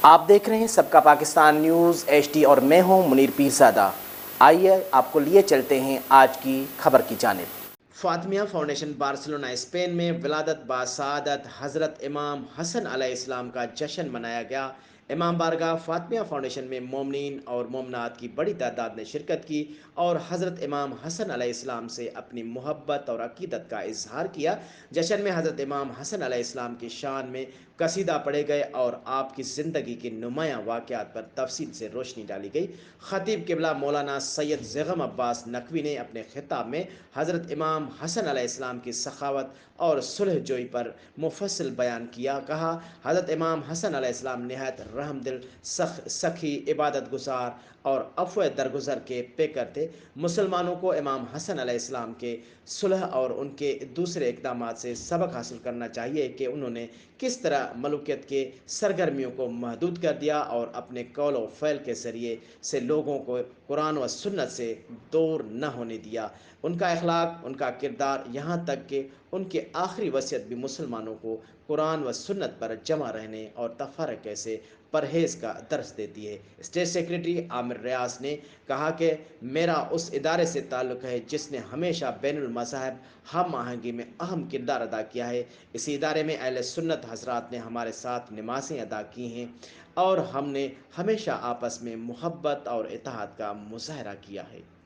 آپ دیکھ رہے ہیں سب کا پاکستان نیوز HD اور میں ہوں منیر پیرزادہ۔ آئیے آپ کو لیے چلتے ہیں آج کی خبر کی جانب۔ فاطمیہ فاؤنڈیشن بارسلونا اسپین میں ولادت باسعادت حضرت امام حسن علیہ السلام کا جشن منایا گیا۔ امام بارگاہ فاطمیہ فاؤنڈیشن میں مومنین اور مومنات کی بڑی تعداد نے شرکت کی اور حضرت امام حسن علیہ السلام سے اپنی محبت اور عقیدت کا اظہار کیا۔ جشن میں حضرت امام حسن علیہ السلام کی شان میں قصیدہ پڑھے گئے اور آپ کی زندگی کے نمایاں واقعات پر تفصیل سے روشنی ڈالی گئی۔ خطیب قبلہ مولانا سید زغم عباس نقوی نے اپنے خطاب میں حضرت امام حسن علیہ السلام کی سخاوت اور صلح جوئی پر مفصل بیان کیا۔ کہا، حضرت امام حسن علیہ السلام نہایت رحم دل، سخی، عبادت گزار اور عفو درگزر کے پیکر تھے۔ مسلمانوں کو امام حسن علیہ السلام کے صلح اور ان کے دوسرے اقدامات سے سبق حاصل کرنا چاہیے کہ انہوں نے کس طرح ملوکیت کے سرگرمیوں کو محدود کر دیا اور اپنے قول و فعل کے ذریعے سے لوگوں کو قرآن و سنت سے دور نہ ہونے دیا۔ ان کا اخلاق، ان کا کردار، یہاں تک کہ ان کی آخری وصیت بھی مسلمانوں کو قرآن و سنت پر جمع رہنے اور تفرقے سے پرہیز کا درس دیتی ہے۔ اسٹیٹ سیکریٹری عامر ریاض نے کہا کہ میرا اس ادارے سے تعلق ہے جس نے ہمیشہ بین المذاہب ہم آہنگی میں اہم کردار ادا کیا ہے۔ اسی ادارے میں اہل سنت حضرات نے ہمارے ساتھ نمازیں ادا کی ہیں اور ہم نے ہمیشہ آپس میں محبت اور اتحاد کا مظاہرہ کیا ہے۔